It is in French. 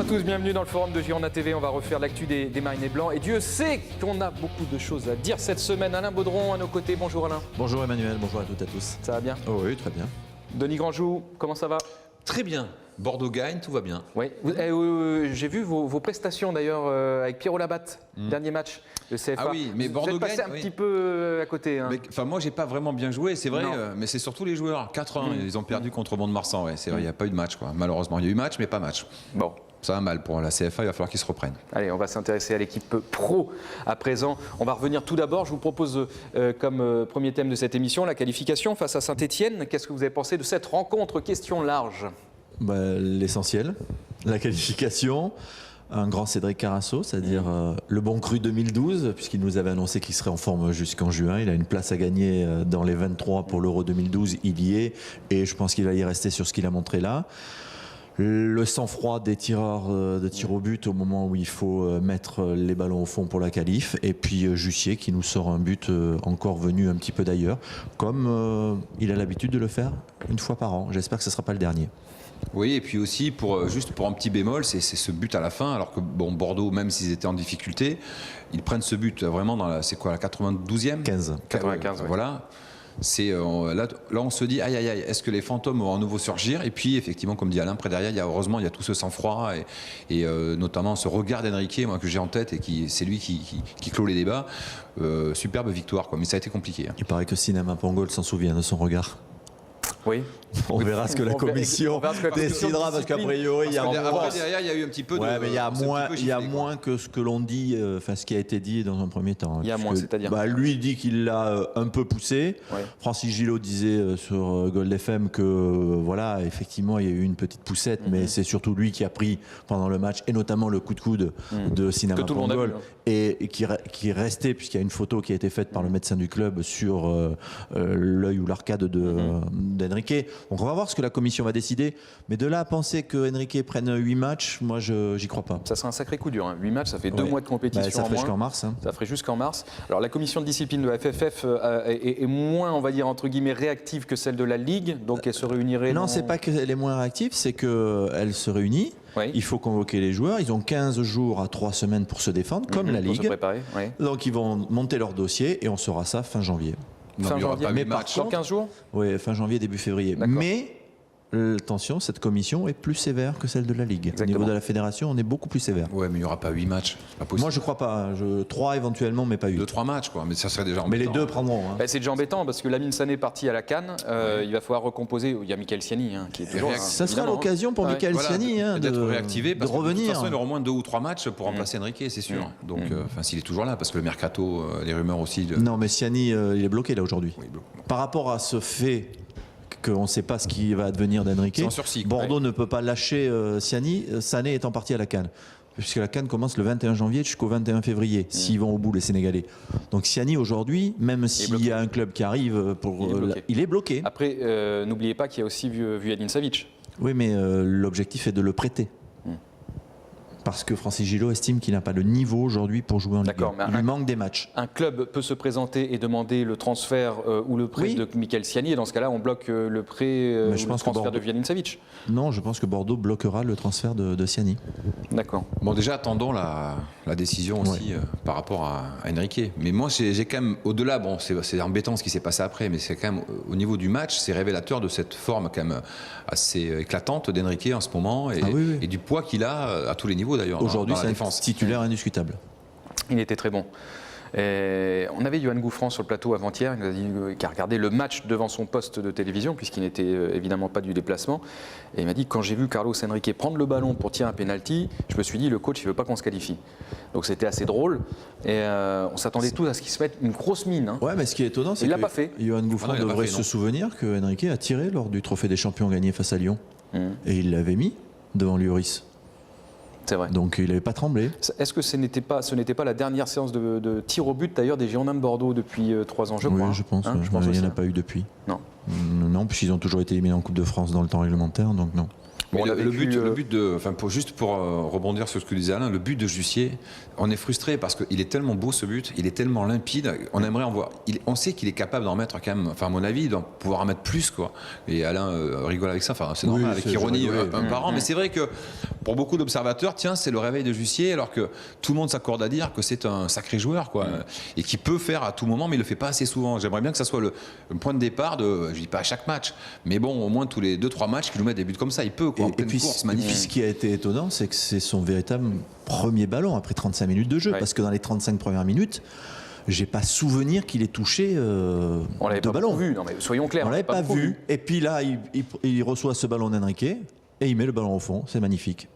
à tous, bienvenue dans le forum de Girondins TV. On va refaire l'actu des Marinés Blancs. Et Dieu sait qu'on a beaucoup de choses à dire cette semaine. Alain Baudron à nos côtés. Bonjour Alain. Bonjour Emmanuel, bonjour à toutes et à tous. Ça va bien? Oh oui, très bien. Denis Grandjou, comment ça va? Très bien. Bordeaux gagne, tout va bien. Oui. J'ai vu vos prestations d'ailleurs avec Pierrot Labatte, dernier match de CFA. Ah oui, mais Bordeaux vous êtes passé gagne, un oui. petit peu à côté. Hein. Enfin, moi, j'ai pas vraiment bien joué, c'est vrai, mais c'est surtout les joueurs. 4-1, ils ont perdu contre Mont-de-Marsan. Ouais, c'est vrai, il n'y a pas eu de match, quoi. Malheureusement. Il y a eu match, mais pas match. Bon. Ça va mal pour la CFA, il va falloir qu'ils se reprennent. Allez, on va s'intéresser à l'équipe pro à présent. On va revenir tout d'abord, je vous propose comme premier thème de cette émission, la qualification face à Saint-Etienne. Qu'est-ce que vous avez pensé de cette rencontre? Question large. L'essentiel, la qualification, un grand Cédric Carasso, c'est-à-dire le bon cru 2012, puisqu'il nous avait annoncé qu'il serait en forme jusqu'en juin. Il a une place à gagner dans les 23 pour l'Euro 2012, il y est, et je pense qu'il va y rester sur ce qu'il a montré là. Le sang-froid des tireurs de tir au but au moment où il faut mettre les ballons au fond pour la qualif, et puis Jussier qui nous sort un but encore venu un petit peu d'ailleurs, comme il a l'habitude de le faire une fois par an. J'espère que ce ne sera pas le dernier. Oui, et puis aussi, juste pour un petit bémol, c'est ce but à la fin, alors que bon, Bordeaux, même s'ils étaient en difficulté, ils prennent ce but vraiment dans la 92e 15. 95, oui. Voilà. Là, on se dit, aïe, aïe, aïe, est-ce que les fantômes vont à nouveau surgir? Et puis, effectivement, comme dit Alain, près derrière, heureusement, il y a tout ce sang-froid et notamment ce regard d'Enrique, moi, que j'ai en tête, et c'est lui qui clôt les débats. Superbe victoire, quoi, mais ça a été compliqué. Il paraît que Cinema Pangol s'en souvient de son regard. Oui. On verra ce que la commission décidera, parce qu'a priori, il y a Après, derrière, il y a eu un petit peu de. Ouais, mais il y a moins que ce que l'on dit, ce qui a été dit dans un premier temps. Il y a moins, c'est-à-dire lui dit qu'il l'a un peu poussé. Ouais. Francis Gillot disait sur Gold FM que, voilà, effectivement, il y a eu une petite poussette, mais c'est surtout lui qui a pris pendant le match, et notamment le coup de coude de Cinema Pangol, et qui est resté, puisqu'il y a une photo qui a été faite par le médecin du club sur l'œil ou l'arcade d'Enrique. Donc on va voir ce que la commission va décider, mais de là à penser que Enrique prenne 8 matchs, moi j'y crois pas. Ça serait un sacré coup dur, hein. 8 matchs, ça fait 2 mois de compétition. Ça ferait jusqu'en mars. Ça ferait jusqu'en mars. Alors la commission de discipline de la FFF est moins, on va dire, entre guillemets, réactive que celle de la Ligue, donc elle se réunirait. Non, c'est pas qu'elle est moins réactive, c'est qu'elle se réunit. Oui. Il faut convoquer les joueurs. Ils ont 15 jours à 3 semaines pour se défendre, comme la Ligue. Pour se préparer, oui. Donc ils vont monter leur dossier et on saura ça fin janvier. Fin janvier, mais par contre, 15 jours. Oui, fin janvier, début février. Mais attention, cette commission est plus sévère que celle de la Ligue. Exactement. Au niveau de la fédération, on est beaucoup plus sévère. Ouais, mais il n'y aura pas 8 matchs. C'est pas possible. Moi, je crois pas. 3 éventuellement, mais pas 8. 2-3 matchs, quoi. Mais ça serait déjà embêtant. Mais les deux prendront. Hein. C'est déjà embêtant parce que Lamine Sané est parti à la Cannes. Il va falloir recomposer. Il y a Michael Siani qui est toujours là. Ça sera l'occasion pour Michael Siani d'être réactivé, parce de revenir. De toute façon, il aura au moins 2 ou 3 matchs pour remplacer Enrique, c'est sûr. Donc, s'il est toujours là, parce que le mercato, les rumeurs aussi. Non, mais Siani, il est bloqué là aujourd'hui. Oui, par rapport à ce fait qu'on ne sait pas ce qui va advenir d'Enrique, Bordeaux ne peut pas lâcher Siani. Sané est en partie à la Cannes, puisque la Cannes commence le 21 janvier jusqu'au 21 février, s'ils vont au bout, les Sénégalais. Donc Siani aujourd'hui, même s'il y a un club qui arrive, il est bloqué. Après, n'oubliez pas qu'il y a aussi Vujadin Savic. Oui, mais l'objectif est de le prêter. Parce que Francis Gillot estime qu'il n'a pas le niveau aujourd'hui pour jouer en Ligue 1. Il lui manque des matchs. Un club peut se présenter et demander le transfert ou le prêt de Michael Siani, et dans ce cas-là, on bloque le prêt ou le transfert de Vujadin Savic. Non, je pense que Bordeaux bloquera le transfert de Siani. D'accord. Bon, déjà, attendons la décision aussi par rapport à Enrique. Mais moi, j'ai quand même, au-delà, bon, c'est embêtant ce qui s'est passé après, mais c'est quand même, au niveau du match, c'est révélateur de cette forme quand même assez éclatante d'Enrique en ce moment, et du poids qu'il a à tous les niveaux. Aujourd'hui, c'est un titulaire indiscutable. Il était très bon. On avait Yoann Gouffran sur le plateau avant-hier, qui a regardé le match devant son poste de télévision, puisqu'il n'était évidemment pas du déplacement. Et il m'a dit, quand j'ai vu Carlos Enrique prendre le ballon pour tirer un penalty, je me suis dit, le coach, il ne veut pas qu'on se qualifie. Donc c'était assez drôle. Et on s'attendait tous à ce qu'il se mette une grosse mine. Hein. Ouais, mais ce qui est étonnant, c'est que Yoann Gouffran devrait se souvenir que Enrique a tiré lors du Trophée des Champions gagné face à Lyon. Et il l'avait mis devant Lloris. C'est vrai. Donc il n'avait pas tremblé. Est-ce que ce n'était pas la dernière séance de tir au but d'ailleurs des Girondins de Bordeaux depuis 3 ans, je crois. Oui, je pense. Il n'y en a pas eu depuis. Non. Non, puisqu'ils ont toujours été éliminés en Coupe de France dans le temps réglementaire, donc non. Mais On a le vécu, but de, enfin juste pour rebondir sur ce que disait Alain, le but de Jussier, on est frustré parce qu'il est tellement beau ce but, il est tellement limpide, on aimerait en voir. On sait qu'il est capable d'en mettre quand même, enfin à mon avis, il doit pouvoir en mettre plus quoi. Et Alain rigole avec ça, enfin c'est normal, avec ironie un par an, mais c'est vrai que pour beaucoup d'observateurs, tiens, c'est le réveil de Jussier, alors que tout le monde s'accorde à dire que c'est un sacré joueur quoi, et qui peut faire à tout moment, mais il le fait pas assez souvent. J'aimerais bien que ça soit le point de départ de, je dis pas à chaque match, mais bon, au moins tous les 2-3 matchs qu'il nous met des buts comme ça, il peut quoi. Et puis, ce qui a été étonnant, c'est que c'est son véritable premier ballon après 35 minutes de jeu. Ouais. Parce que dans les 35 premières minutes, j'ai pas souvenir qu'il ait touché On l'avait deux pas ballons. vu, non mais soyons clairs. On l'avait pas beaucoup vu. Et puis là, il reçoit ce ballon d'Enrique et il met le ballon au fond. C'est magnifique.